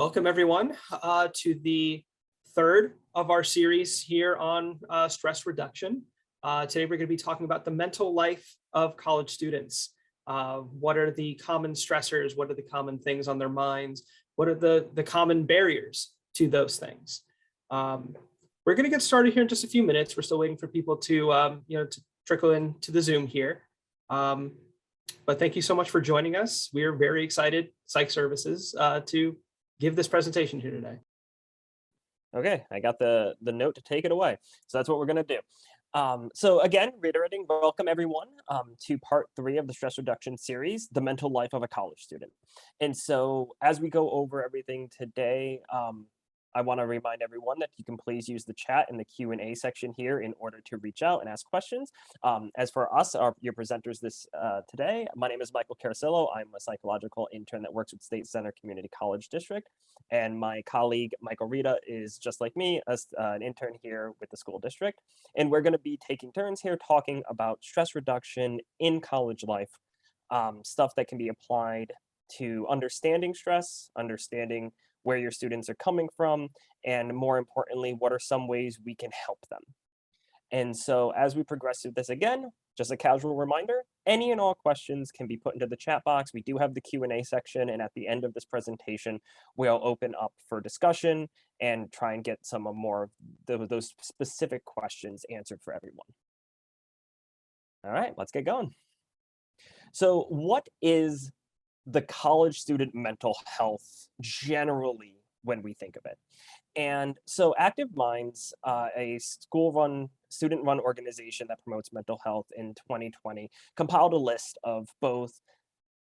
Welcome everyone to the third of our series here on stress reduction. Today we're going to be talking about the mental life of college students. What are the common stressors? What are the common things on their minds? What are the common barriers to those things? We're going to get started here in just a few minutes. We're still waiting for people to to trickle into the Zoom here. But thank you so much for joining us. We are very excited, Psych Services, to give this presentation here today. Okay, I got the note to take it away. So that's what we're going to do. So again, reiterating, welcome everyone to part 3 of the stress reduction series, the mental life of a college student. And so as we go over everything today, I want to remind everyone that you can please use the chat in the Q&A section here in order to reach out and ask questions. As for us, your presenters today, my name is Michael Carasillo. I'm a psychological intern that works with State Center Community College District. And my colleague, Michael Rita, is just like me, an intern here with the school district. And we're going to be taking turns here talking about stress reduction in college life, stuff that can be applied to understanding stress, understanding where your students are coming from, and more importantly, what are some ways we can help them. And so as we progress through this again, just a casual reminder, any and all questions can be put into the chat box. We do have the Q&A section, and at the end of this presentation, we'll open up for discussion and try and get some more of those specific questions answered for everyone. All right, let's get going. So what is the college student mental health generally when we think of it? And so Active Minds, a student-run organization that promotes mental health in 2020, compiled a list of both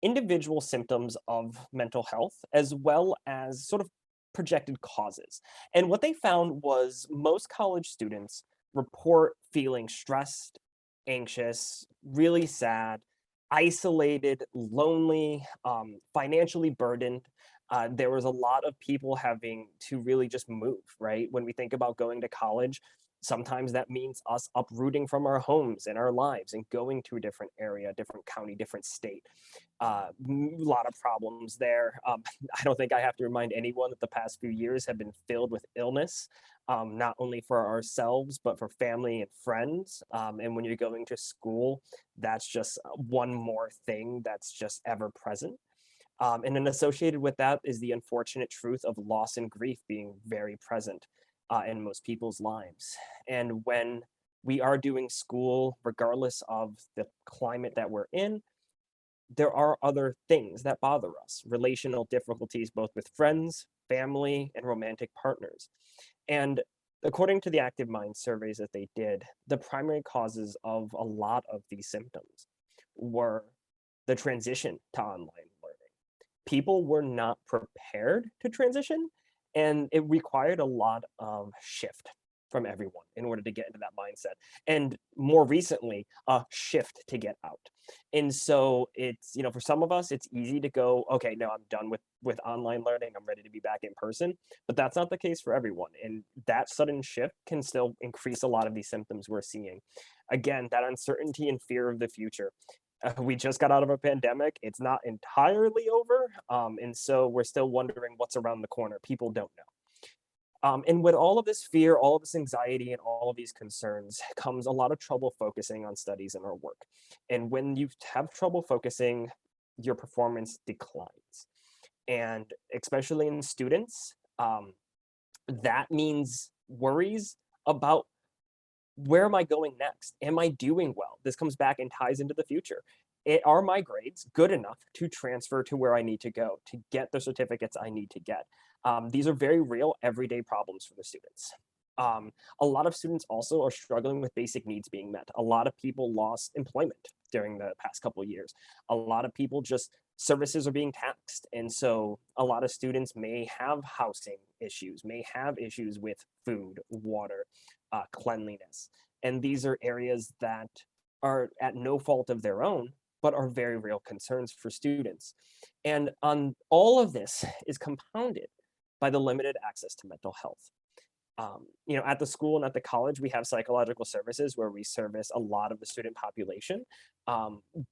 individual symptoms of mental health as well as sort of projected causes. And what they found was most college students report feeling stressed, anxious, really sad, isolated, lonely, financially burdened. There was a lot of people having to really just move, right? When we think about going to college, sometimes that means us uprooting from our homes and our lives and going to a different area, different county, different state. A lot of problems there. I don't think I have to remind anyone that the past few years have been filled with illness, not only for ourselves, but for family and friends. And when you're going to school, that's just one more thing that's just ever present. And then associated with that is the unfortunate truth of loss and grief being very present in most people's lives. And when we are doing school, regardless of the climate that we're in, there are other things that bother us, relational difficulties, both with friends, family, and romantic partners. And according to the Active Minds surveys that they did, the primary causes of a lot of these symptoms were the transition to online learning. People were not prepared to transition, and it required a lot of shift from everyone in order to get into that mindset. And more recently, a shift to get out. And so it's, for some of us, it's easy to go, okay, no, I'm done with online learning. I'm ready to be back in person. But that's not the case for everyone. And that sudden shift can still increase a lot of these symptoms we're seeing. Again, that uncertainty and fear of the future. We just got out of a pandemic. It's not entirely over. And so we're still wondering what's around the corner. People don't know. And with all of this fear, all of this anxiety, and all of these concerns comes a lot of trouble focusing on studies and our work. And when you have trouble focusing, your performance declines. And especially in students, that means worries about, where am I going next? Am I doing well? This comes back and ties into the future. Are my grades good enough to transfer to where I need to go, to get the certificates I need to get? These are very real everyday problems for the students. A lot of students also are struggling with basic needs being met. A lot of people lost employment during the past couple of years. A lot of people services are being taxed. And so a lot of students may have housing issues, may have issues with food, water, cleanliness. And these are areas that are at no fault of their own, but are very real concerns for students. And all of this is compounded by the limited access to mental health. At the school and at the college, we have psychological services where we service a lot of the student population.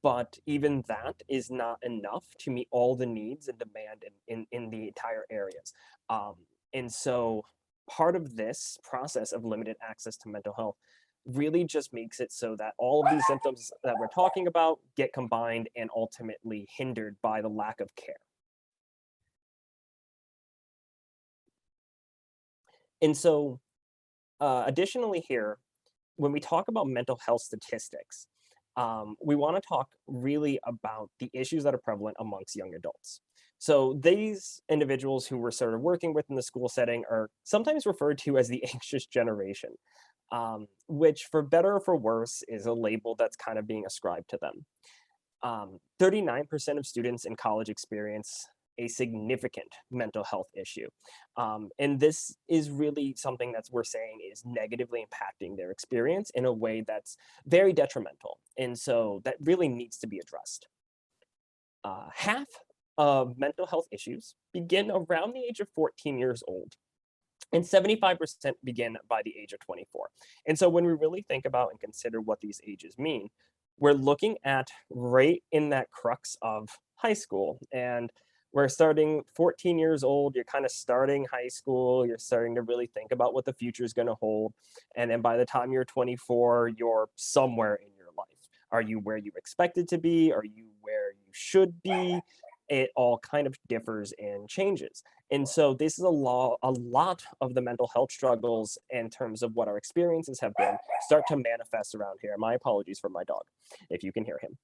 But even that is not enough to meet all the needs and demand in the entire areas. Um, and so part of this process of limited access to mental health really just makes it so that all of these symptoms that we're talking about get combined and ultimately hindered by the lack of care. And so, additionally, here, when we talk about mental health statistics, we want to talk really about the issues that are prevalent amongst young adults. So, these individuals who we're sort of working with in the school setting are sometimes referred to as the anxious generation, which, for better or for worse, is a label that's kind of being ascribed to them. 39% of students in college experience a significant mental health issue. And this is really something that we're saying is negatively impacting their experience in a way that's very detrimental. And so that really needs to be addressed. Half of mental health issues begin around the age of 14 years old, and 75% begin by the age of 24. And so when we really think about and consider what these ages mean, we're looking at right in that crux of high school. And we're starting 14 years old, you're kind of starting high school, you're starting to really think about what the future is going to hold. And then by the time you're 24, you're somewhere in your life. Are you where you expected to be? Are you where you should be? It all kind of differs and changes. And so this is a lot of the mental health struggles in terms of what our experiences have been start to manifest around here. My apologies for my dog, if you can hear him.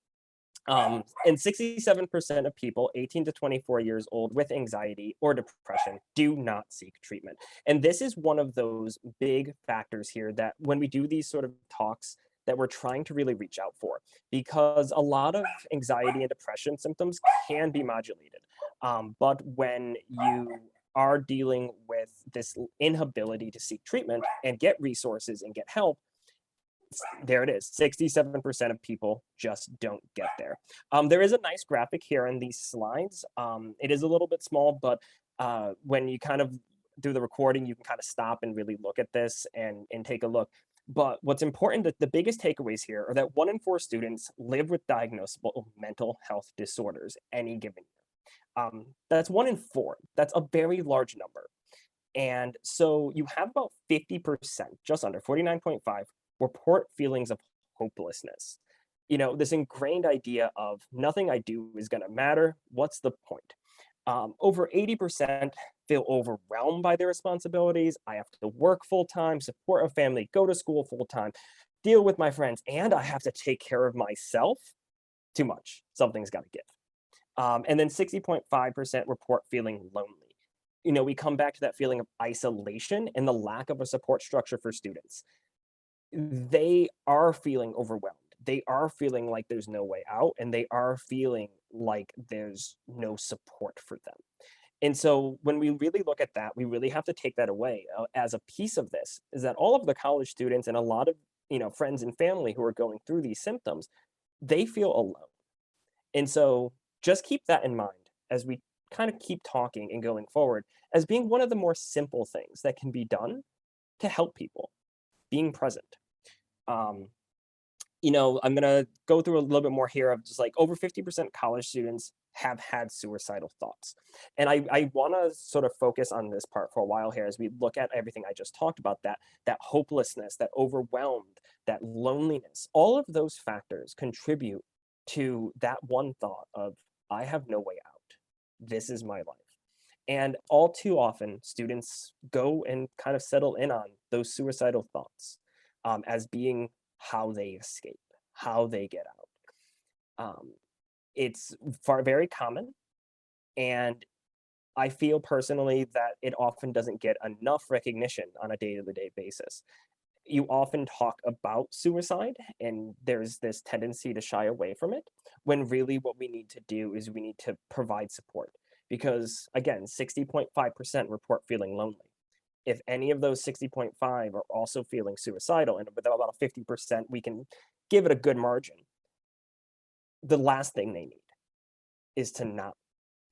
And 67% of people 18 to 24 years old with anxiety or depression do not seek treatment. And this is one of those big factors here that when we do these sort of talks, that we're trying to really reach out for, because a lot of anxiety and depression symptoms can be modulated. But when you are dealing with this inability to seek treatment and get resources and get help, there it is. 67% of people just don't get there. There is a nice graphic here in these slides. It is a little bit small, but when you kind of do the recording, you can kind of stop and really look at this and take a look. But what's important, that the biggest takeaways here are that 1 in 4 students live with diagnosable mental health disorders any given year. That's 1 in 4. That's a very large number. And so you have about 50%, just under 49.5, report feelings of hopelessness. This ingrained idea of nothing I do is going to matter. What's the point? Over 80% feel overwhelmed by their responsibilities. I have to work full time, support a family, go to school full time, deal with my friends, and I have to take care of myself. Too much. Something's got to give. And then 60.5% report feeling lonely. We come back to that feeling of isolation and the lack of a support structure for students. They are feeling overwhelmed. They are feeling like there's no way out, and they are feeling like there's no support for them. And so when we really look at that, we really have to take that away as a piece of this, is that all of the college students and a lot of, friends and family who are going through these symptoms, they feel alone. And so just keep that in mind as we kind of keep talking and going forward, as being one of the more simple things that can be done to help people, being present. Um, I'm going to go through a little bit more here of just like over 50% of college students have had suicidal thoughts. And I want to sort of focus on this part for a while here as we look at everything I just talked about, that hopelessness, that overwhelmed, that loneliness, all of those factors contribute to that one thought of, I have no way out. This is my life. And all too often, students go and kind of settle in on those suicidal thoughts as being how they escape, how they get out. It's very common, and I feel personally that it often doesn't get enough recognition on a day-to-day basis. You often talk about suicide, and there's this tendency to shy away from it, when really what we need to do is we need to provide support. Because again, 60.5% report feeling lonely. If any of those 60.5 are also feeling suicidal, and with about 50%, we can give it a good margin. The last thing they need is to not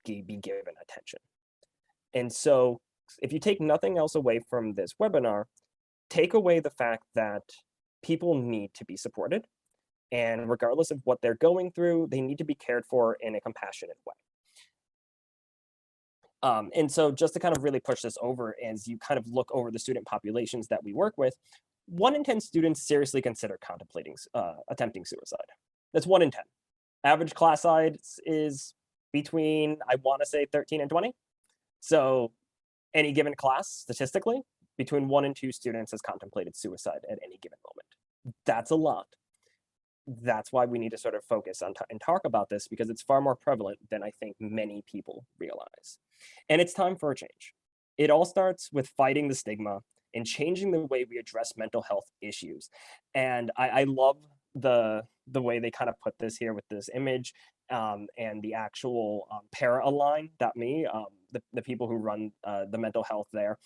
be given attention. And so If you take nothing else away from this webinar, take away the fact that people need to be supported. And regardless of what they're going through, they need to be cared for in a compassionate way. And so just to kind of really push this over as you kind of look over the student populations that we work with, 1 in 10 students seriously consider contemplating attempting suicide. That's 1 in 10. Average class size is between, I want to say, 13 and 20. So any given class, statistically, between 1 and 2 students has contemplated suicide at any given moment. That's a lot. That's why we need to sort of focus on and talk about this, because it's far more prevalent than I think many people realize. And it's time for a change. It all starts with fighting the stigma and changing the way we address mental health issues. And I love the way they kind of put this here with this image, and the actual para-align.me, the people who run the mental health there,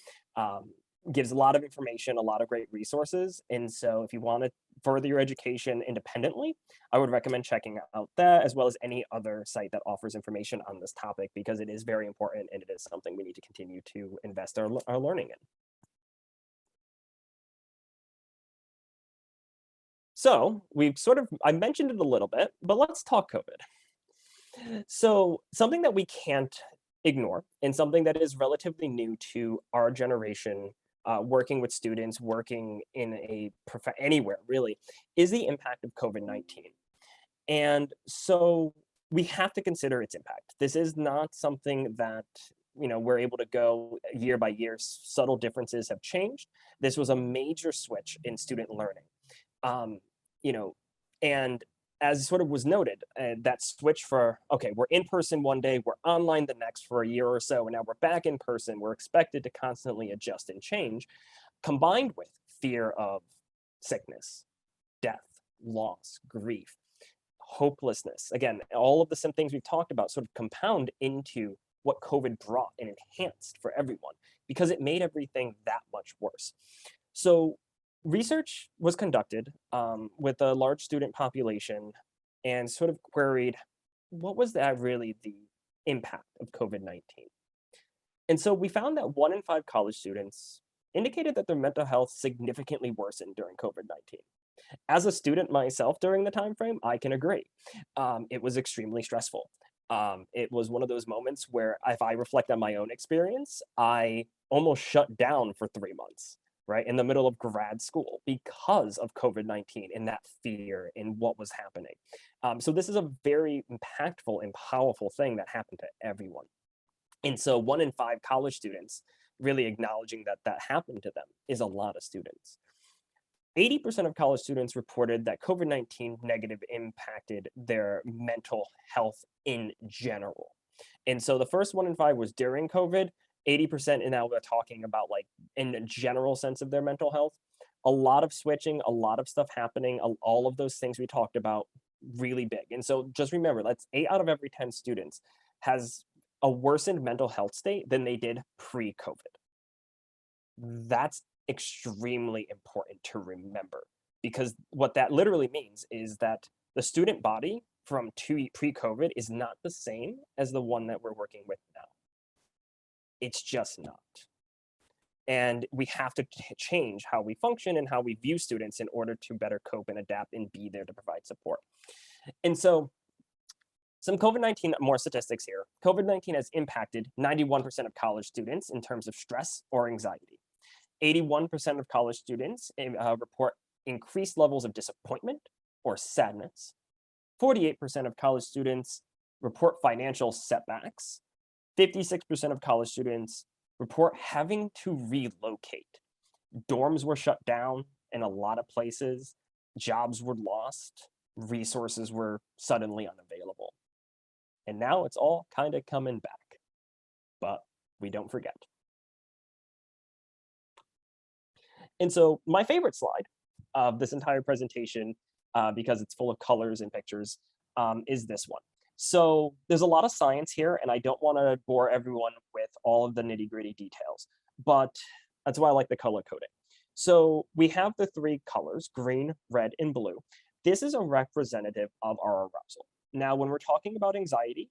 gives a lot of information, a lot of great resources. And so if you want to further your education independently, I would recommend checking out that, as well as any other site that offers information on this topic, because it is very important and it is something we need to continue to invest our learning in. So I mentioned it a little bit, but let's talk COVID. So something that we can't ignore, and something that is relatively new to our generation, working with students, working in anywhere really, is the impact of COVID-19. And so we have to consider its impact. This is not something that we're able to go year by year. Subtle differences have changed. This was a major switch in student learning. Um, you know, and as sort of was noted, that switch for, okay, we're in person one day, we're online the next for a year or so, and now we're back in person, we're expected to constantly adjust and change, combined with fear of sickness, death, loss, grief, hopelessness. Again, all of the same things we've talked about sort of compound into what COVID brought and enhanced for everyone, because it made everything that much worse. So research was conducted with a large student population, and sort of queried, what was that really the impact of COVID-19? And so we found that 1 in 5 college students indicated that their mental health significantly worsened during COVID-19. As a student myself during the time frame, I can agree. It was extremely stressful. It was one of those moments where, if I reflect on my own experience, I almost shut down for 3 months, right, in the middle of grad school, because of COVID-19 and that fear and what was happening. So this is a very impactful and powerful thing that happened to everyone. And so 1 in 5 college students really acknowledging that that happened to them is a lot of students. 80% of college students reported that COVID-19 negative impacted their mental health in general. And so the first 1 in 5 was during COVID, 80%, and now we're talking about, like, in a general sense of their mental health. A lot of switching, a lot of stuff happening, all of those things we talked about, really big. And so just remember, that's 8 out of every 10 students has a worsened mental health state than they did pre-COVID. That's extremely important to remember, because what that literally means is that the student body from pre-COVID is not the same as the one that we're working with now. It's just not. And we have to change how we function and how we view students in order to better cope and adapt and be there to provide support. And so some COVID-19 more statistics here. COVID-19 has impacted 91% of college students in terms of stress or anxiety. 81% of college students report increased levels of disappointment or sadness. 48% of college students report financial setbacks. 56% of college students report having to relocate. Dorms were shut down in a lot of places. Jobs were lost. Resources were suddenly unavailable. And now it's all kind of coming back, but we don't forget. And so my favorite slide of this entire presentation, because it's full of colors and pictures, is this one. So there's a lot of science here, and I don't want to bore everyone with all of the nitty-gritty details, but that's why I like the color coding. So we have the 3 colors, green, red, and blue. This is a representative of our arousal. Now, when we're talking about anxiety,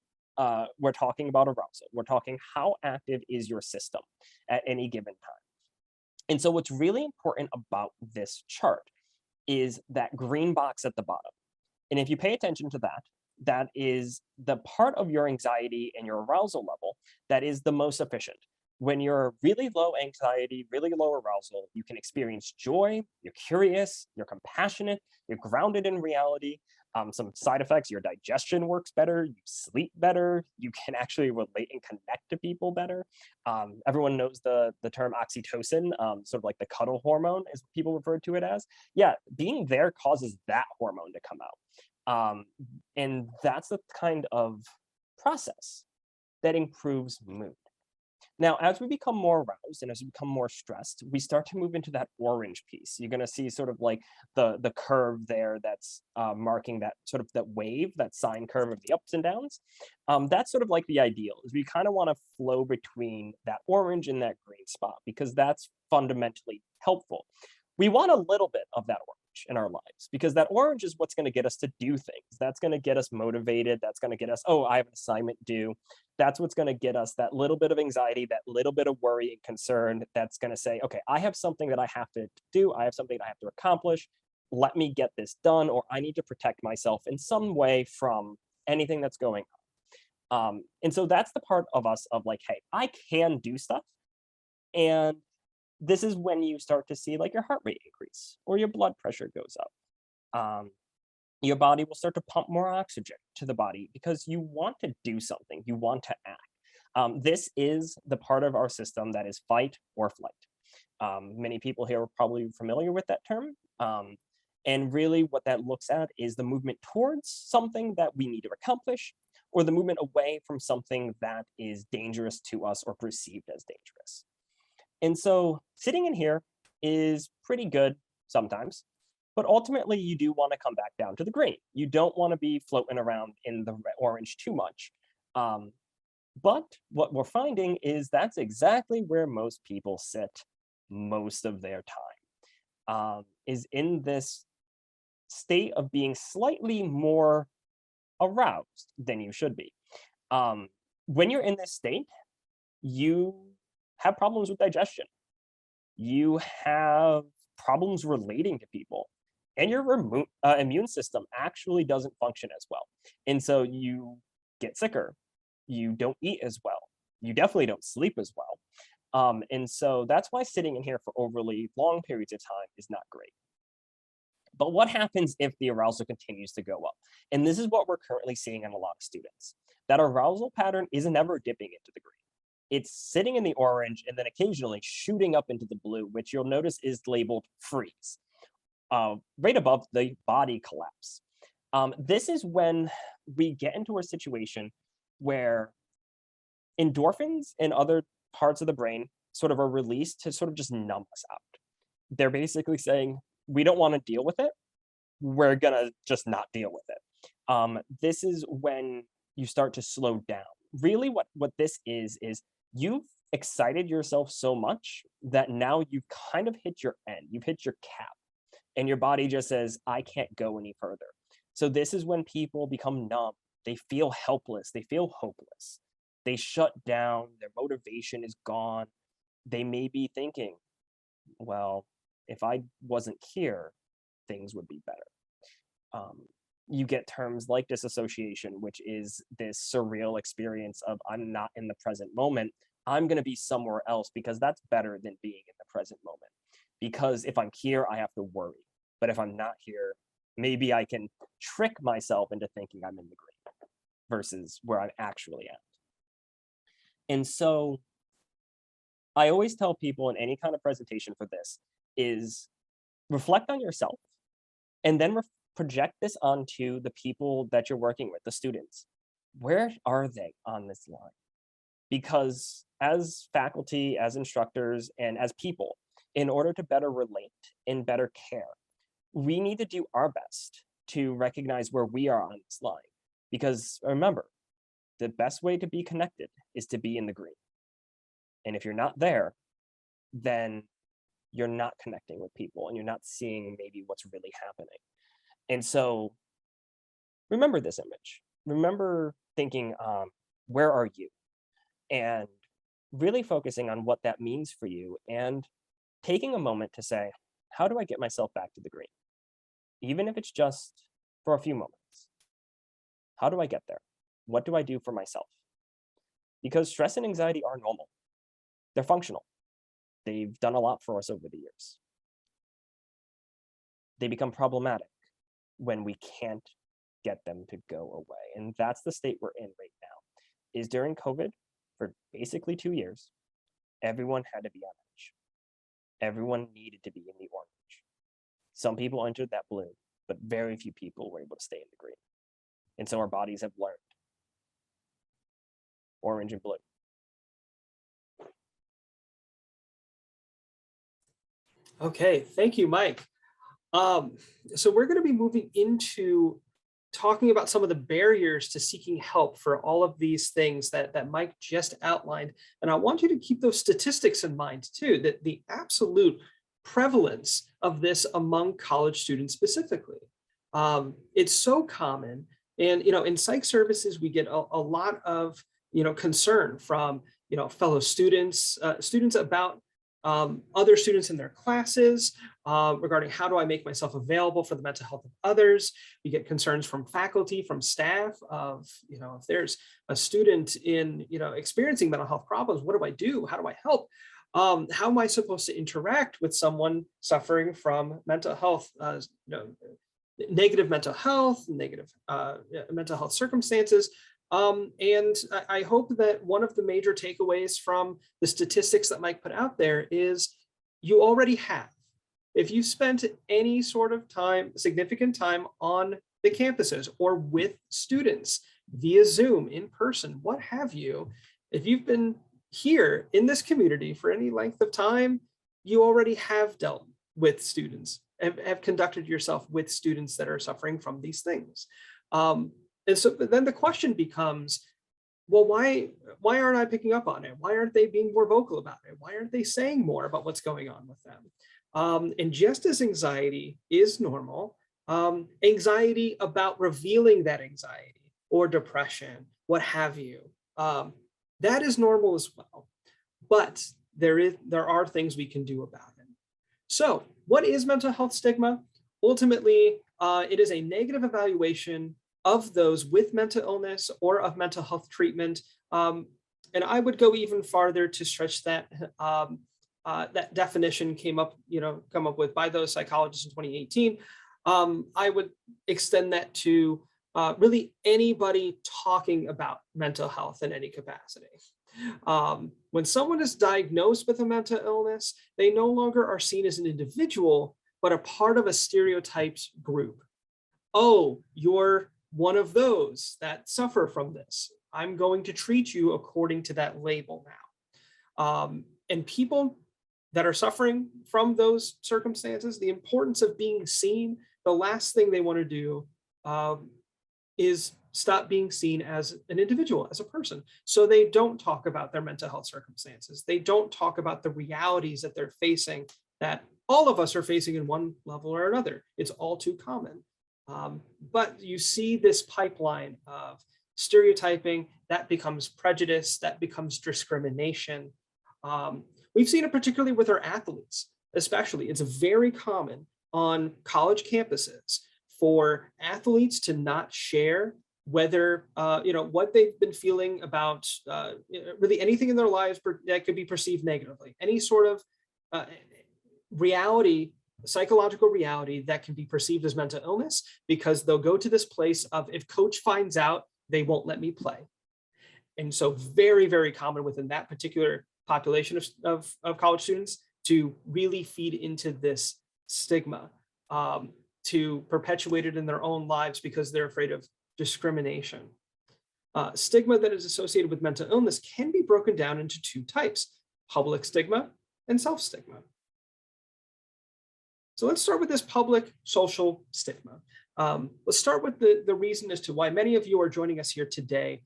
we're talking about arousal. We're talking how active is your system at any given time. And so what's really important about this chart is that green box at the bottom. And if you pay attention to that, that is the part of your anxiety and your arousal level that is the most efficient. When you're really low anxiety, really low arousal, you can experience joy, you're curious, you're compassionate, you're grounded in reality. Some side effects, your digestion works better, you sleep better, you can actually relate and connect to people better. Everyone knows the term oxytocin, sort of like the cuddle hormone, as people refer to it as. Yeah, being there causes that hormone to come out. And that's the kind of process that improves mood. Now, as we become more aroused and as we become more stressed, we start to move into that orange piece. You're going to see sort of like the curve there that's marking that sort of that wave, that sine curve of the ups and downs. That's sort of like the ideal, is we kind of want to flow between that orange and that green spot because that's fundamentally helpful. We want a little bit of that orange in our lives because that orange is what's going to get us to do things. That's going to get us motivated. That's going to get us, oh, I have an assignment due. That's what's going to get us that little bit of anxiety, that little bit of worry and concern. That's going to say, okay, I have something that I have to do. I have something that I have to accomplish. Let me get this done, or I need to protect myself in some way from anything that's going on. And so that's the part of us of like, hey, I can do stuff. And this is when you start to see like your heart rate increase or your blood pressure goes up. Your body will start to pump more oxygen to the body because you want to do something, you want to act. This is the part of our system that is fight or flight. Many people here are probably familiar with that term. And really what that looks at is the movement towards something that we need to accomplish or the movement away from something that is dangerous to us or perceived as dangerous. And so sitting in here is pretty good sometimes, but ultimately you do want to come back down to the green. You don't want to be floating around in the orange too much. But what we're finding is that's exactly where most people sit most of their time, is in this state of being slightly more aroused than you should be. When you're in this state, you have problems with digestion. You have problems relating to people. And your immune system actually doesn't function as well. And so you get sicker. You don't eat as well. You definitely don't sleep as well. And so that's why sitting in here for overly long periods of time is not great. But what happens if the arousal continues to go up? And this is what we're currently seeing in a lot of students. That arousal pattern isn't ever dipping into the green. It's sitting in the orange and then occasionally shooting up into the blue, which you'll notice is labeled freeze, right above the body collapse. This is when we get into a situation where endorphins and other parts of the brain sort of are released to sort of just numb us out. They're basically saying, we don't want to deal with it. We're going to just not deal with it. This is when you start to slow down. Really what this is you've excited yourself so much that now you've kind of hit your end. You've hit your cap and your body just says, I can't go any further. So this is when people become numb. They feel helpless. They feel hopeless. They shut down. Their motivation is gone. They may be thinking, well, if I wasn't here, things would be better. You get terms like disassociation, which is this surreal experience of I'm not in the present moment. I'm going to be somewhere else because that's better than being in the present moment. Because if I'm here, I have to worry. But if I'm not here, maybe I can trick myself into thinking I'm in the green versus where I'm actually at. And so I always tell people in any kind of presentation for this is reflect on yourself and then project this onto the people that you're working with, the students. Where are they on this line? Because as faculty, as instructors, and as people, in order to better relate and better care, we need to do our best to recognize where we are on this line. Because remember, the best way to be connected is to be in the green. And if you're not there, then you're not connecting with people and you're not seeing maybe what's really happening. And so remember this image. Remember thinking, where are you? And really focusing on what that means for you and taking a moment to say, how do I get myself back to the green? Even if it's just for a few moments. How do I get there? What do I do for myself? Because stress and anxiety are normal. They're functional. They've done a lot for us over the years. They become problematic when we can't get them to go away. And that's the state we're in right now. Is during COVID, for basically 2 years, everyone had to be on edge. Everyone needed to be in the orange. Some people entered that blue, but very few people were able to stay in the green. And so our bodies have learned orange and blue. Okay, thank you, Mike. So we're going to be moving into talking about some of the barriers to seeking help for all of these things that Mike just outlined. And I want you to keep those statistics in mind too, that the absolute prevalence of this among college students specifically. It's so common. And, in psych services, we get a lot of, concern from, fellow students, students about other students in their classes regarding how do I make myself available for the mental health of others. We get concerns from faculty, from staff of, if there's a student in, experiencing mental health problems, what do I do? How do I help? How am I supposed to interact with someone suffering from mental health, negative mental health, negative mental health circumstances? And I hope that one of the major takeaways from the statistics that Mike put out there is you already have. If you spent any sort of time, significant time on the campuses or with students via Zoom, in person, what have you, if you've been here in this community for any length of time, you already have dealt with students, have conducted yourself with students that are suffering from these things. And so then the question becomes, well, why aren't I picking up on it? Why aren't they being more vocal about it? Why aren't they saying more about what's going on with them? And just as anxiety is normal, anxiety about revealing that anxiety or depression, what have you, that is normal as well. But there are things we can do about it. So what is mental health stigma? Ultimately, it is a negative evaluation of those with mental illness or of mental health treatment. And I would go even farther to stretch that that definition come up with by those psychologists in 2018. I would extend that to really anybody talking about mental health in any capacity. When someone is diagnosed with a mental illness, they no longer are seen as an individual, but a part of a stereotyped group. Oh, you're one of those that suffer from this. I'm going to treat you according to that label now. And people that are suffering from those circumstances, the importance of being seen, the last thing they want to do is stop being seen as an individual, as a person. So they don't talk about their mental health circumstances. They don't talk about the realities that they're facing, that all of us are facing in one level or another. It's all too common. But you see this pipeline of stereotyping that becomes prejudice, that becomes discrimination. We've seen it particularly with our athletes, especially. It's very common on college campuses for athletes to not share whether, what they've been feeling about really anything in their lives that could be perceived negatively, any sort of reality, psychological reality that can be perceived as mental illness, because they'll go to this place of, if coach finds out, they won't let me play. And so very, very common within that particular population of college students to really feed into this stigma, to perpetuate it in their own lives because they're afraid of discrimination. Stigma that is associated with mental illness can be broken down into two types: public stigma and self-stigma. So let's start with this public social stigma. Let's start with the reason as to why many of you are joining us here today,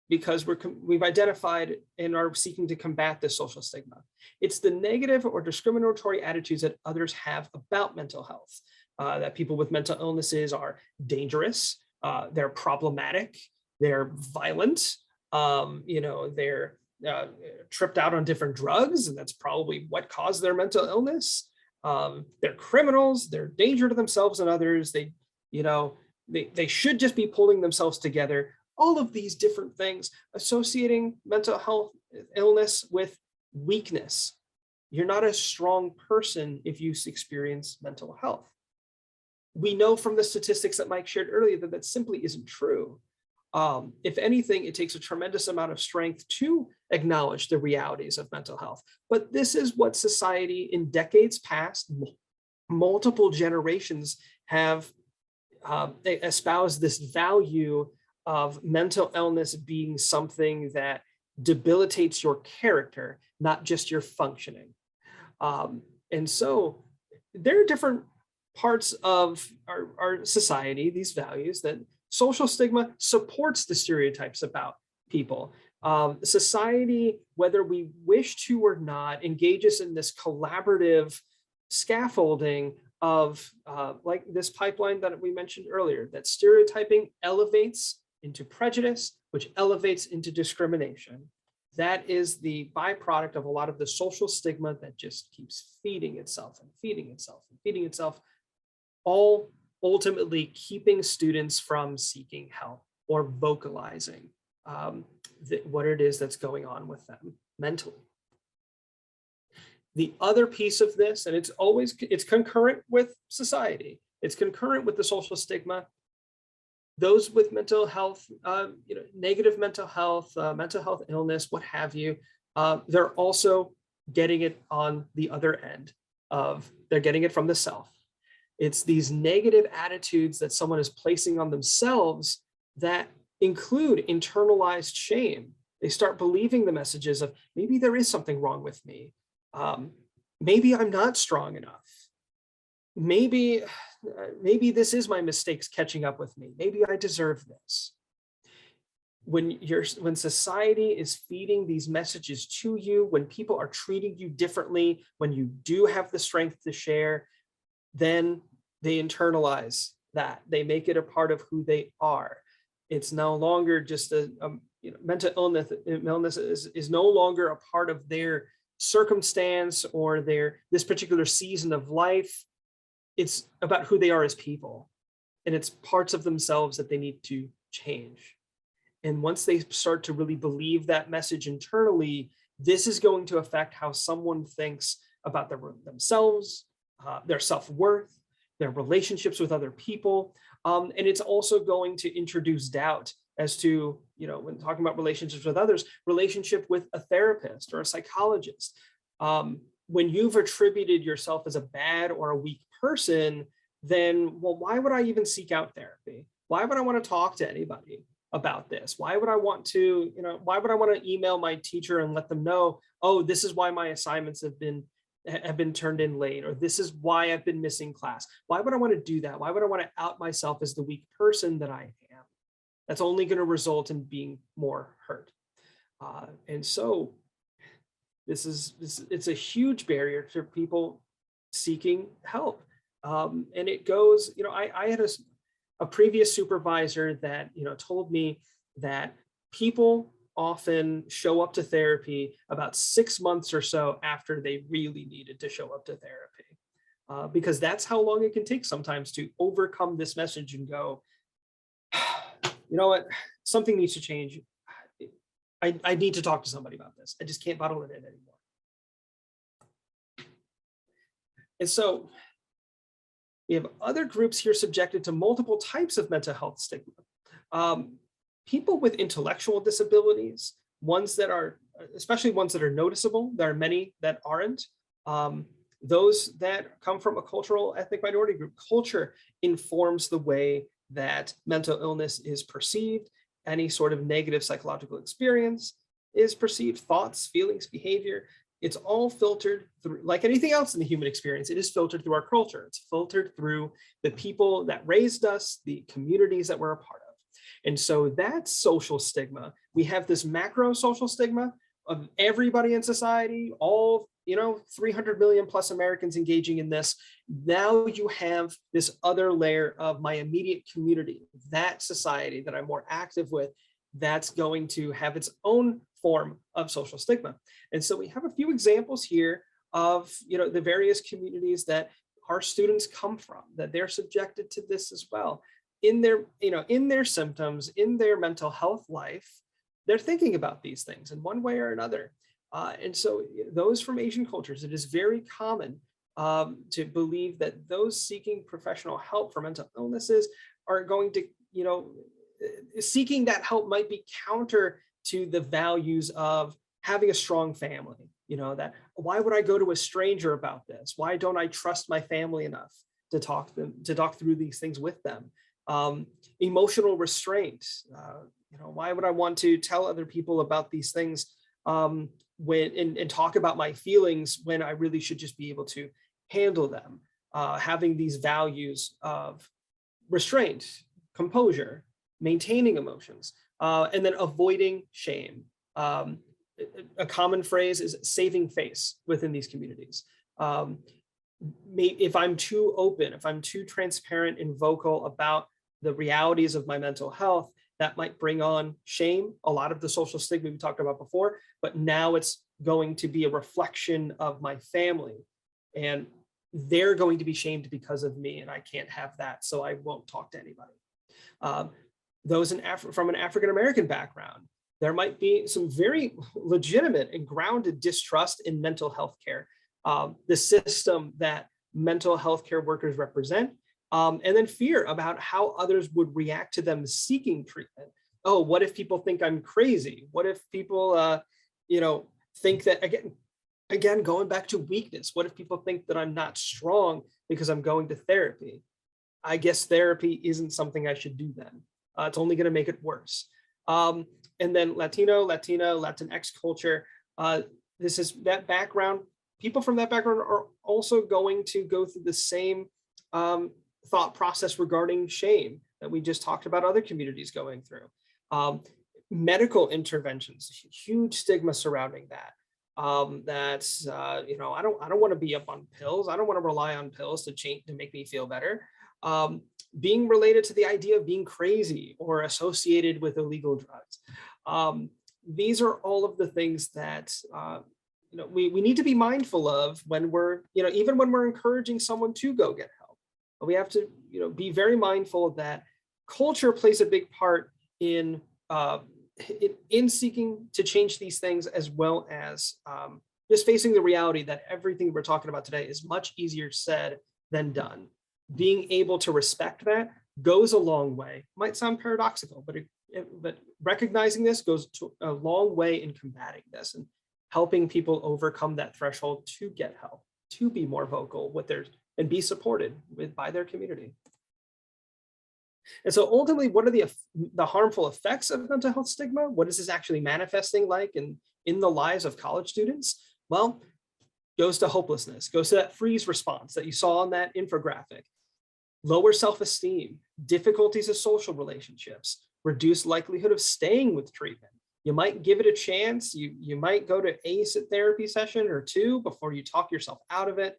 because we've identified and are seeking to combat this social stigma. It's the negative or discriminatory attitudes that others have about mental health, that people with mental illnesses are dangerous, they're problematic, they're violent, they're tripped out on different drugs, and that's probably what caused their mental illness. They're criminals, they're a danger to themselves and others. You know, they should just be pulling themselves together. All of these different things, associating mental health illness with weakness. You're not a strong person if you experience mental health. We know from the statistics that Mike shared earlier that that simply isn't true. If anything, it takes a tremendous amount of strength to acknowledge the realities of mental health. But this is what society in decades past, multiple generations have espoused this value of mental illness being something that debilitates your character, not just your functioning. And so there are different parts of our society, these values, that social stigma supports the stereotypes about people. Society, whether we wish to or not, engages in this collaborative scaffolding of like this pipeline that we mentioned earlier, that stereotyping elevates into prejudice, which elevates into discrimination. That is the byproduct of a lot of the social stigma that just keeps feeding itself and feeding itself and feeding itself, all ultimately keeping students from seeking help or vocalizing what it is that's going on with them mentally. The other piece of this, and it's concurrent with society, it's concurrent with the social stigma. Those with mental health, negative mental health illness, what have you, they're also getting it on the other end of, they're getting it from the self. It's these negative attitudes that someone is placing on themselves that include internalized shame. They start believing the messages of, maybe there is something wrong with me. Maybe I'm not strong enough. Maybe this is my mistakes catching up with me. Maybe I deserve this. When society is feeding these messages to you, when people are treating you differently, when you do have the strength to share, then they internalize that. They make it a part of who they are. It's no longer just mental illness is no longer a part of their circumstance or this particular season of life. It's about who they are as people, and it's parts of themselves that they need to change. And once they start to really believe that message internally, this is going to affect how someone thinks about themselves, their self-worth, their relationships with other people. And it's also going to introduce doubt as to, when talking about relationships with others, relationship with a therapist or a psychologist. When you've attributed yourself as a bad or a weak person, then, well, why would I even seek out therapy? Why would I want to talk to anybody about this? Why would I want to, email my teacher and let them know, oh, this is why my assignments have been turned in late, or this is why I've been missing class? Why would I want to do that? Why would I want to out myself as the weak person that I am? That's only going to result in being more hurt. And so it's a huge barrier for people seeking help. And it goes, I had a previous supervisor that, told me that people often show up to therapy about 6 months or so after they really needed to show up to therapy, because that's how long it can take sometimes to overcome this message and go, you know what, something needs to change. I need to talk to somebody about this. I just can't bottle it in anymore. And so we have other groups here subjected to multiple types of mental health stigma. People with intellectual disabilities, especially ones that are noticeable. There are many that aren't. Those that come from a cultural ethnic minority group. Culture informs the way that mental illness is perceived. Any sort of negative psychological experience is perceived, thoughts, feelings, behavior. It's all filtered through, like anything else in the human experience, it is filtered through our culture. It's filtered through the people that raised us, the communities that we're a part of. And so that's social stigma. We have this macro social stigma of everybody in society, all 300 million plus Americans engaging in this. Now you have this other layer of my immediate community, that society that I'm more active with, that's going to have its own form of social stigma. And so we have a few examples here of the various communities that our students come from, that they're subjected to this as well. In their symptoms, in their mental health life, they're thinking about these things in one way or another. And so those from Asian cultures, it is very common to believe that those seeking professional help for mental illnesses are going to, seeking that help might be counter to the values of having a strong family. That why would I go to a stranger about this? Why don't I trust my family enough to talk through these things with them? Emotional restraint. Why would I want to tell other people about these things and talk about my feelings when I really should just be able to handle them? Having these values of restraint, composure, maintaining emotions, and then avoiding shame. A common phrase is saving face within these communities. If I'm too open, if I'm too transparent and vocal about the realities of my mental health, that might bring on shame, a lot of the social stigma we talked about before, but now it's going to be a reflection of my family. And they're going to be shamed because of me, and I can't have that, so I won't talk to anybody. Those from an African-American background, there might be some very legitimate and grounded distrust in mental health care, the system that mental health care workers represent, and then fear about how others would react to them seeking treatment. Oh, what if people think I'm crazy? What if people, think that, again, going back to weakness, what if people think that I'm not strong because I'm going to therapy? I guess therapy isn't something I should do then. It's only going to make it worse. And then Latino, Latina, Latinx culture, this is that background. People from that background are also going to go through the same thought process regarding shame that we just talked about other communities going through. Medical interventions, huge stigma surrounding that. That's I don't want to be up on pills. I don't want to rely on pills to make me feel better. Being related to the idea of being crazy or associated with illegal drugs. These are all of the things that we need to be mindful of when we're, even when we're encouraging someone to go get help. But we have to, be very mindful that culture plays a big part in seeking to change these things, as well as just facing the reality that everything we're talking about today is much easier said than done. Being able to respect that goes a long way. Might sound paradoxical, but recognizing this goes a long way in combating this and helping people overcome that threshold to get help, to be more vocal with and be supported by their community. And so ultimately, what are the harmful effects of mental health stigma? What is this actually manifesting like in the lives of college students? Well, goes to hopelessness, goes to that freeze response that you saw on that infographic. Lower self-esteem, difficulties of social relationships, reduced likelihood of staying with treatment. You might give it a chance. You might go to a therapy session or two before you talk yourself out of it.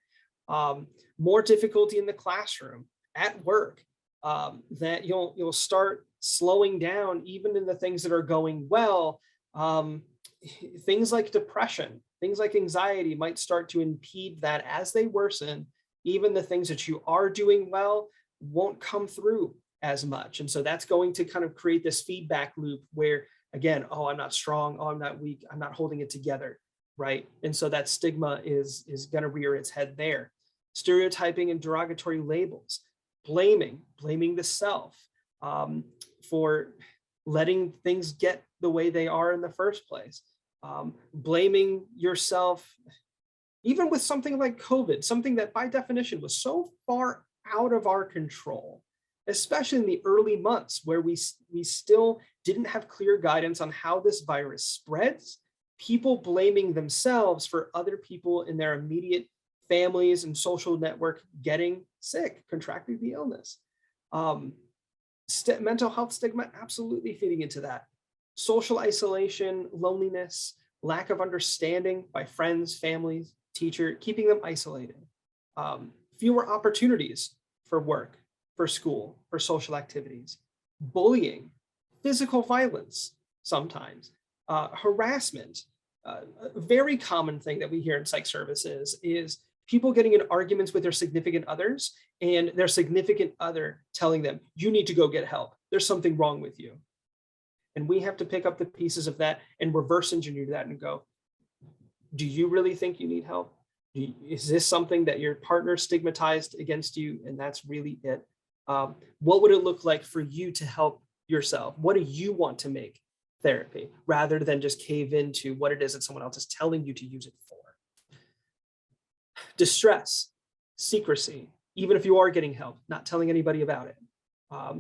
More difficulty in the classroom, at work, that you'll start slowing down even in the things that are going well. Things like depression, things like anxiety might start to impede that as they worsen. Even the things that you are doing well won't come through as much. And so that's going to kind of create this feedback loop where, again, oh, I'm not strong, oh, I'm not weak, I'm not holding it together, right? And so that stigma is going to rear its head there. Stereotyping and derogatory labels, blaming the self for letting things get the way they are in the first place. Blaming yourself, even with something like COVID, something that by definition was so far out of our control, especially in the early months where we still didn't have clear guidance on how this virus spreads, people blaming themselves for other people in their immediate families and social network getting sick, contracting the illness. Mental health stigma absolutely feeding into that. Social isolation, loneliness, lack of understanding by friends, families, teacher, keeping them isolated, fewer opportunities for work, for school, for social activities, bullying, physical violence sometimes, harassment. A very common thing that we hear in psych services is people getting in arguments with their significant others and their significant other telling them, you need to go get help. There's something wrong with you. And we have to pick up the pieces of that and reverse engineer that and go, do you really think you need help? Is this something that your partner stigmatized against you and that's really it? What would it look like for you to help yourself? What do you want to make therapy rather than just cave into what it is that someone else is telling you to use it for? Distress, secrecy, even if you are getting help, not telling anybody about it.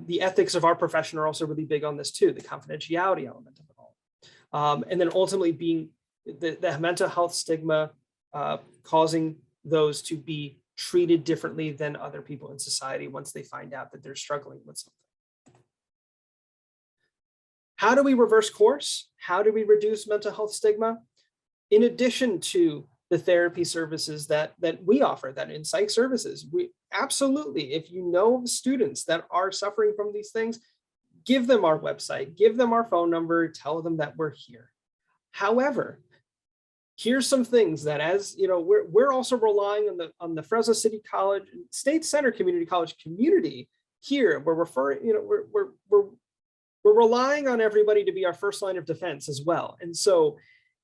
The ethics of our profession are also really big on this too, the confidentiality element of it all. And then ultimately being the mental health stigma, causing those to be treated differently than other people in society once they find out that they're struggling with something. How do we reverse course? How do we reduce mental health stigma? In addition to the therapy services that we offer, that in psych services, we absolutely, if you know students that are suffering from these things, give them our website, give them our phone number, tell them that we're here. However, here's some things that, as you know, we're also relying on the Fresno City College State Center Community College community here. We're referring, you know, we're relying on everybody to be our first line of defense as well. And so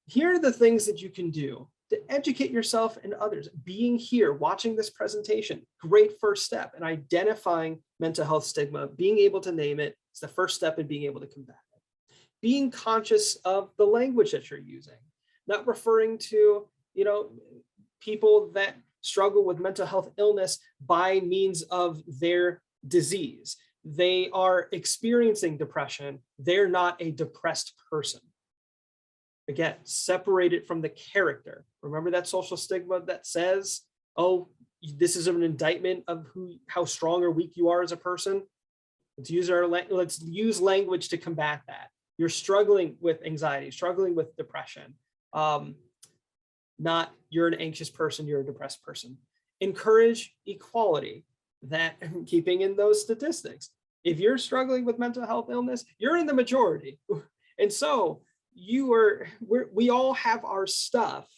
here are the things that you can do to educate yourself and others. Being here, watching this presentation, great first step in identifying mental health stigma. Being able to name it is the first step in being able to combat it. Being conscious of the language that you're using, not referring to, you know, people that struggle with mental health illness by means of their disease. They are experiencing depression. They're not a depressed person. Again, separate it from the character. Remember that social stigma that says, oh, this is an indictment of how strong or weak you are as a person. Let's use language to combat that. You're struggling with anxiety, struggling with depression. Not you're an anxious person, you're a depressed person. Encourage equality, that keeping in those statistics. If you're struggling with mental health illness, you're in the majority. And so we all have our stuff.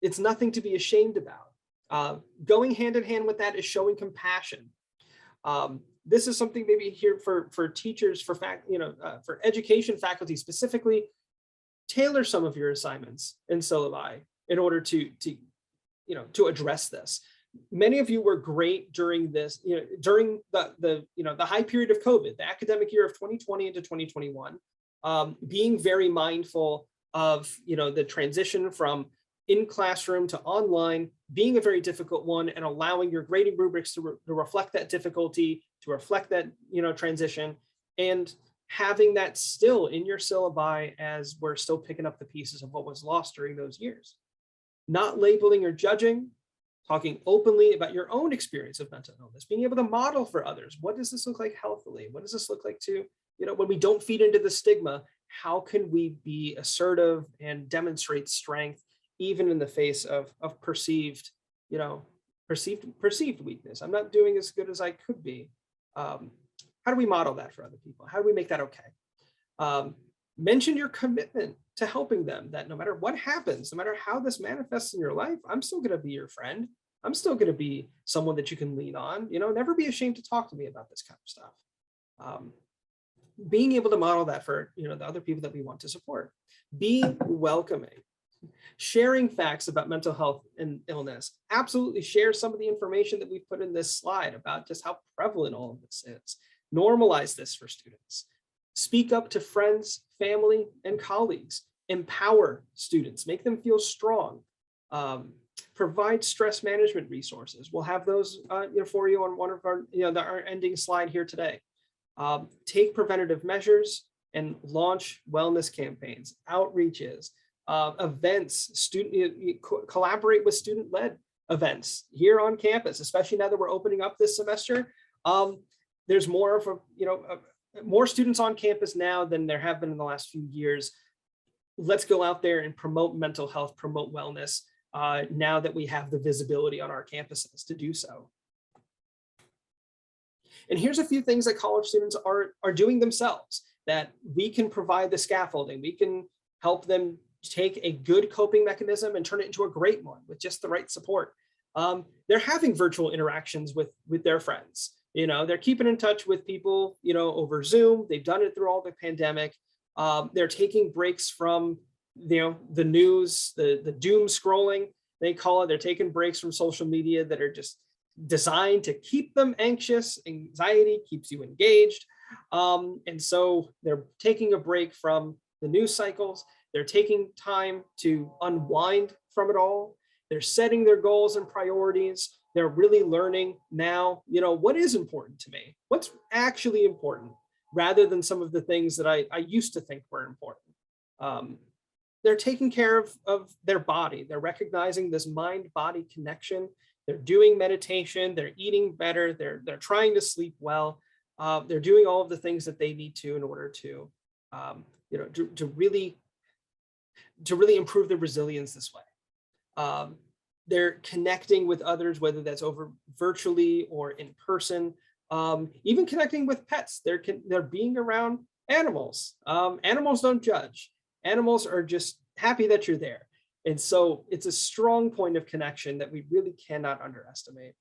It's nothing to be ashamed about. Going hand in hand with that is showing compassion. This is something maybe here for teachers, for education faculty specifically. Tailor some of your assignments in syllabi in order to address this. Many of you were great during this, during the high period of COVID, the academic year of 2020 into 2021, being very mindful of the transition from in classroom to online, being a very difficult one, and allowing your grading rubrics to reflect that difficulty, to reflect that transition, and having that still in your syllabi as we're still picking up the pieces of what was lost during those years. Not labeling or judging, talking openly about your own experience of mental illness, being able to model for others. What does this look like healthily? What does this look like to, when we don't feed into the stigma, how can we be assertive and demonstrate strength, even in the face of perceived weakness? I'm not doing as good as I could be. How do we model that for other people? How do we make that okay? Mention your commitment to helping them, that no matter what happens, no matter how this manifests in your life, I'm still going to be your friend. I'm still going to be someone that you can lean on. Never be ashamed to talk to me about this kind of stuff. Being able to model that for the other people that we want to support. Being welcoming. Sharing facts about mental health and illness. Absolutely share some of the information that we've put in this slide about just how prevalent all of this is. Normalize this for students. Speak up to friends, family, and colleagues. Empower students, make them feel strong. Provide stress management resources. We'll have those for you on one of our ending slide here today. Take preventative measures and launch wellness campaigns, outreaches, events, collaborate with student-led events here on campus, especially now that we're opening up this semester. There's more of more students on campus now than there have been in the last few years. Let's go out there and promote mental health, promote wellness. now that we have the visibility on our campuses to do so. And here's a few things that college students are doing themselves that we can provide the scaffolding. We can help them take a good coping mechanism and turn it into a great one with just the right support. They're having virtual interactions with their friends. They're keeping in touch with people, over Zoom. They've done it through all the pandemic. They're taking breaks from, the news, the doom scrolling, they call it. They're taking breaks from social media that are just designed to keep them anxious. Anxiety keeps you engaged. And so they're taking a break from the news cycles. They're taking time to unwind from it all. They're setting their goals and priorities. They're really learning now, what is important to me? What's actually important, rather than some of the things that I used to think were important. They're taking care of their body. They're recognizing this mind-body connection. They're doing meditation. They're eating better. They're trying to sleep well. They're doing all of the things that they need to in order to, to really improve their resilience this way. They're connecting with others, whether that's over virtually or in person. Even connecting with pets. They're being around animals. Animals don't judge. Animals are just happy that you're there. And so it's a strong point of connection that we really cannot underestimate.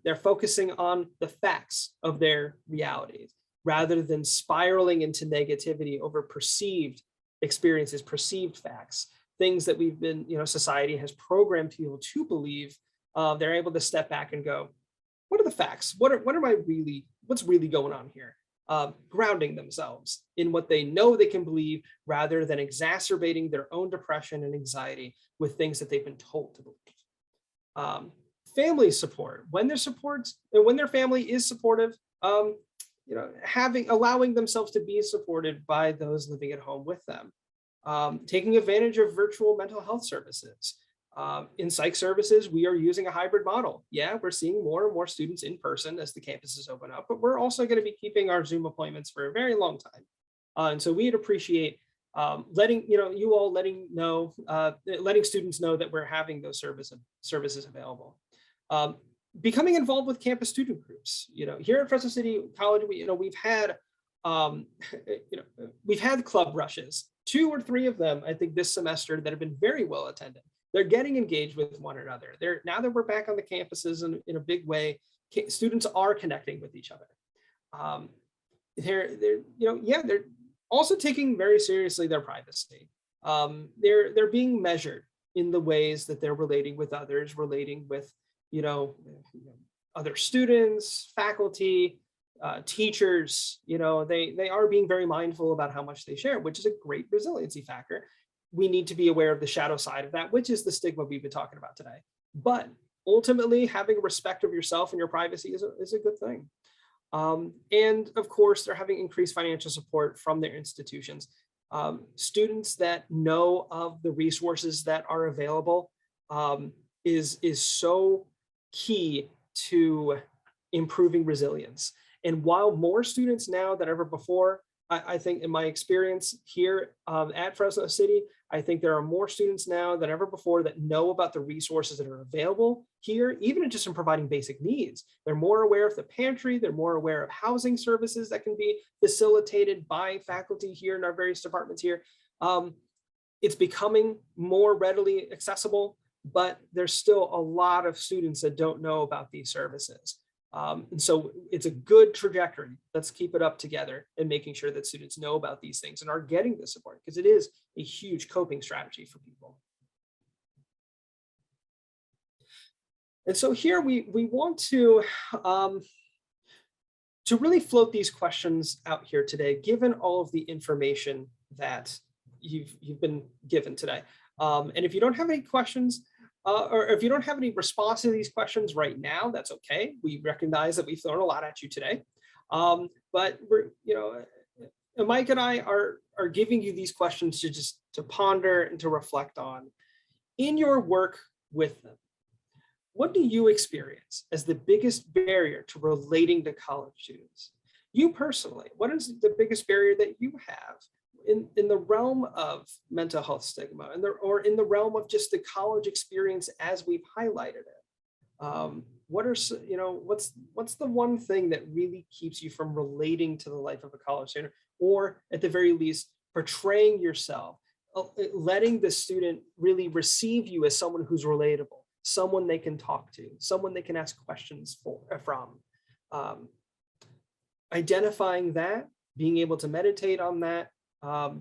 They're focusing on the facts of their realities rather than spiraling into negativity over perceived experiences, perceived facts, things that we've been, society has programmed people to believe. They're able to step back and go, what are the facts? What's really going on here? Grounding themselves in what they know they can believe rather than exacerbating their own depression and anxiety with things that they've been told to believe. Family support, when their family is supportive, allowing themselves to be supported by those living at home with them. Taking advantage of virtual mental health services. In psych services, we are using a hybrid model. Yeah, we're seeing more and more students in person as the campuses open up, but we're also going to be keeping our Zoom appointments for a very long time. And so we'd appreciate letting students know that we're having those services available. Becoming involved with campus student groups. Here at Fresno City College, we've had club rushes, 2 or 3 of them, I think, this semester that have been very well attended. They're getting engaged with one another. Now that we're back on the campuses in a big way, students are connecting with each other. They're also taking very seriously their privacy. They're being measured in the ways that they're relating with others, relating with other students, faculty, teachers. They are being very mindful about how much they share, which is a great resiliency factor. We need to be aware of the shadow side of that, which is the stigma we've been talking about today. But ultimately, having respect of yourself and your privacy is a good thing. And of course, they're having increased financial support from their institutions. Students that know of the resources that are available is so key to improving resilience. And while more students now than ever before, I think in my experience here at Fresno City, I think there are more students now than ever before that know about the resources that are available here, even just in providing basic needs. They're more aware of the pantry. They're more aware of housing services that can be facilitated by faculty here in our various departments here. It's becoming more readily accessible, but there's still a lot of students that don't know about these services. And so it's a good trajectory. Let's keep it up together and making sure that students know about these things and are getting the support, because it is a huge coping strategy for people. And so here we want to really float these questions out here today, given all of the information that you've been given today. And if you don't have any questions, or if you don't have any response to these questions right now, that's okay. We recognize that we've thrown a lot at you today. But we're, Mike and I are giving you these questions to ponder and to reflect on in your work with them. What do you experience as the biggest barrier to relating to college students? You personally, what is the biggest barrier that you have in the realm of mental health stigma, or in the realm of just the college experience as we've highlighted it, what are what's the one thing that really keeps you from relating to the life of a college student, or at the very least portraying yourself, letting the student really receive you as someone who's relatable, someone they can talk to, someone they can ask questions from. um, Identifying that, being able to meditate on that,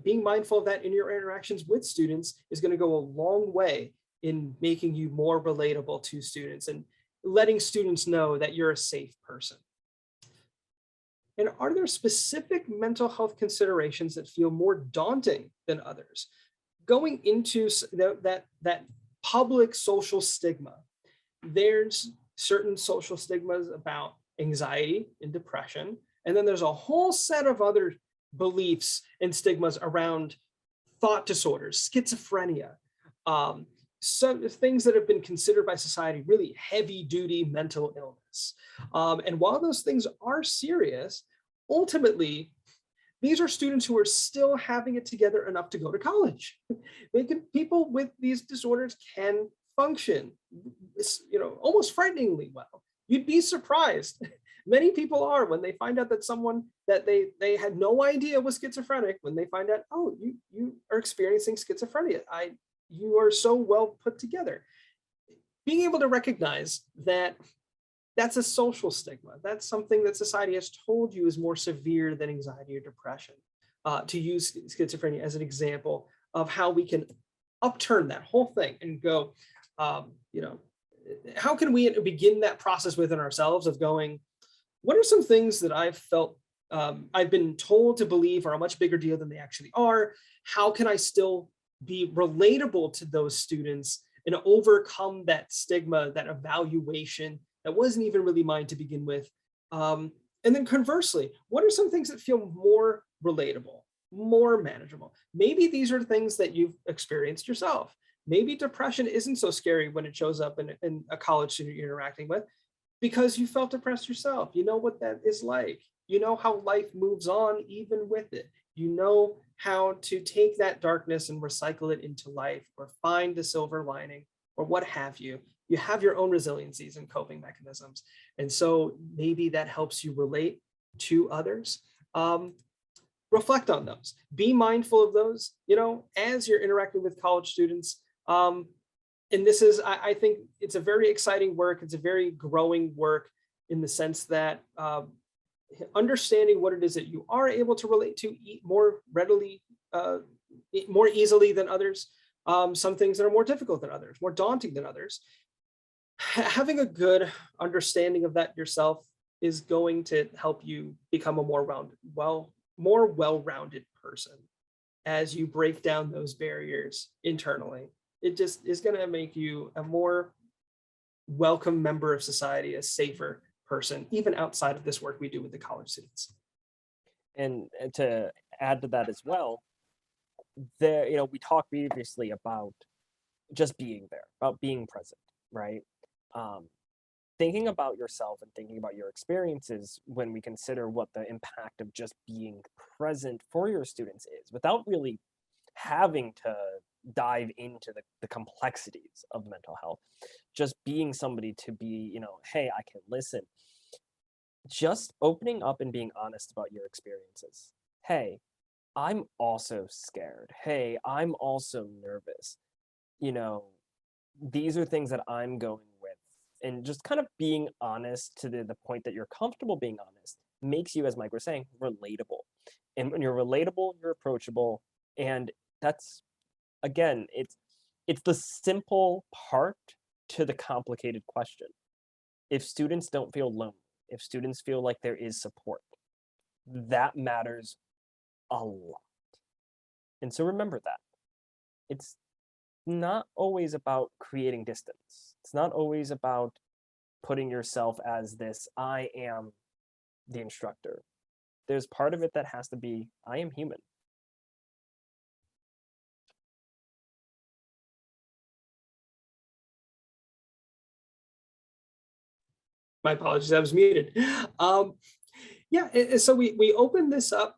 being mindful of that in your interactions with students is going to go a long way in making you more relatable to students and letting students know that you're a safe person. And are there specific mental health considerations that feel more daunting than others? Going into that public social stigma, there's certain social stigmas about anxiety and depression, and then there's a whole set of other beliefs and stigmas around thought disorders, schizophrenia, some things that have been considered by society really heavy duty mental illness. And while those things are serious, ultimately, these are students who are still having it together enough to go to college. People with these disorders can function, almost frighteningly well. You'd be surprised. Many people are, when they find out that someone that they had no idea was schizophrenic, when they find out, oh, you are experiencing schizophrenia. You are so well put together. Being able to recognize that that's a social stigma. That's something that society has told you is more severe than anxiety or depression. To use schizophrenia as an example of how we can upturn that whole thing and go, how can we begin that process within ourselves of going, what are some things that I've felt, I've been told to believe are a much bigger deal than they actually are? How can I still be relatable to those students and overcome that stigma, that evaluation that wasn't even really mine to begin with? And then conversely, what are some things that feel more relatable, more manageable? Maybe these are things that you've experienced yourself. Maybe depression isn't so scary when it shows up in a college student you're interacting with, because you felt depressed yourself. You know what that is like. You know how life moves on even with it. You know how to take that darkness and recycle it into life, or find the silver lining, or what have you. You have your own resiliencies and coping mechanisms. And so maybe that helps you relate to others. Reflect on those. Be mindful of those, as you're interacting with college students. And this is, I think it's a very exciting work. It's a very growing work in the sense that understanding what it is that you are able to relate to more readily, more easily than others. Some things that are more difficult than others, more daunting than others. Having a good understanding of that yourself is going to help you become a more well-rounded person as you break down those barriers internally. It just is going to make you a more welcome member of society, a safer person, even outside of this work we do with the college students. And to add to that as well, we talked previously about just being there, about being present, right? Thinking about yourself and thinking about your experiences when we consider what the impact of just being present for your students is, without really having to dive into the complexities of mental health, just being somebody to be, hey, I can listen. Just opening up and being honest about your experiences. Hey, I'm also scared. Hey, I'm also nervous. These are things that I'm going with. And just kind of being honest to the point that you're comfortable being honest makes you, as Mike was saying, relatable. And when you're relatable, you're approachable. And that's, again, it's the simple part to the complicated question. If students don't feel lonely, if students feel like there is support, that matters a lot. And so remember that. It's not always about creating distance. It's not always about putting yourself as this, I am the instructor. There's part of it that has to be, I am human. My apologies, I was muted. Yeah, so we open this up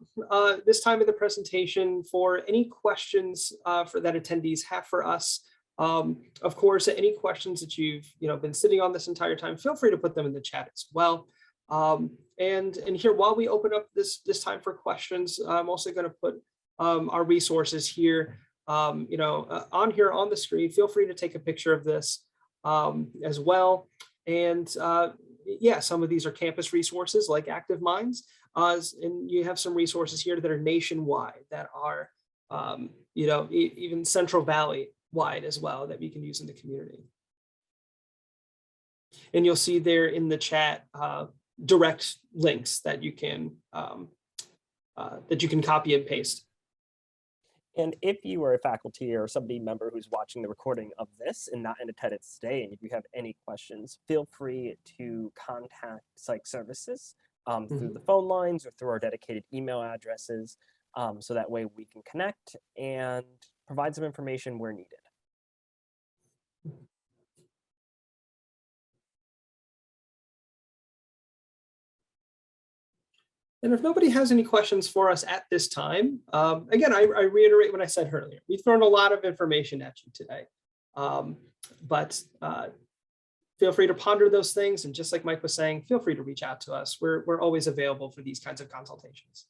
this time of the presentation for any questions for that attendees have for us. Of course, any questions that you've been sitting on this entire time, feel free to put them in the chat as well. And here, while we open up this time for questions, I'm also going to put our resources here, on here on the screen. Feel free to take a picture of this as well. And yeah, some of these are campus resources like Active Minds, and you have some resources here that are nationwide, that are, even Central Valley wide as well, that we can use in the community. And you'll see there in the chat direct links that you can copy and paste. And if you are a faculty or somebody member who's watching the recording of this and not in attendance today, and if you have any questions, feel free to contact Psych Services through the phone lines or through our dedicated email addresses, so that way we can connect and provide some information where needed. And if nobody has any questions for us at this time, again, I reiterate what I said earlier. We've thrown a lot of information at you today, but feel free to ponder those things. And just like Mike was saying, feel free to reach out to us. We're always available for these kinds of consultations.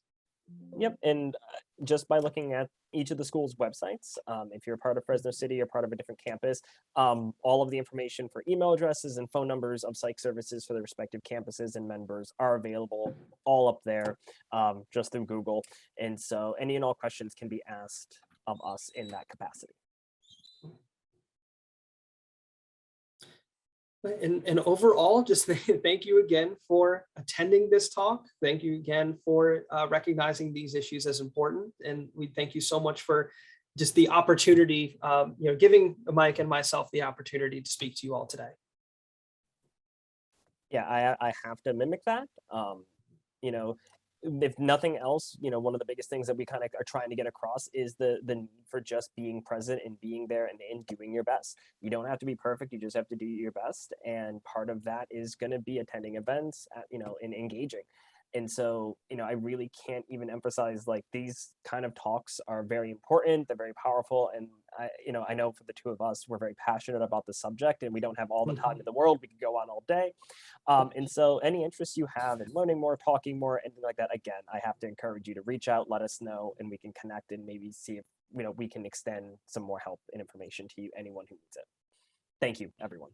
Yep, and just by looking at each of the school's websites, if you're part of Fresno City or part of a different campus, all of the information for email addresses and phone numbers of Psych Services for the respective campuses and members are available all up there, just through Google. And so any and all questions can be asked of us in that capacity. And overall, just thank you again for attending this talk. Thank you again for recognizing these issues as important. And we thank you so much for just the opportunity, giving Mike and myself the opportunity to speak to you all today. Yeah, I have to mimic that. If nothing else, one of the biggest things that we kind of are trying to get across is the need for just being present and being there and doing your best. You don't have to be perfect. You just have to do your best. And part of that is going to be attending events, and engaging. And so, I really can't even emphasize, like, these kind of talks are very important. They're very powerful. And I know for the two of us, we're very passionate about the subject, and we don't have all the time in the world. We could go on all day. And so any interest you have in learning more, talking more, anything like that, again, I have to encourage you to reach out, let us know, and we can connect and maybe see if, we can extend some more help and information to you, anyone who needs it. Thank you, everyone.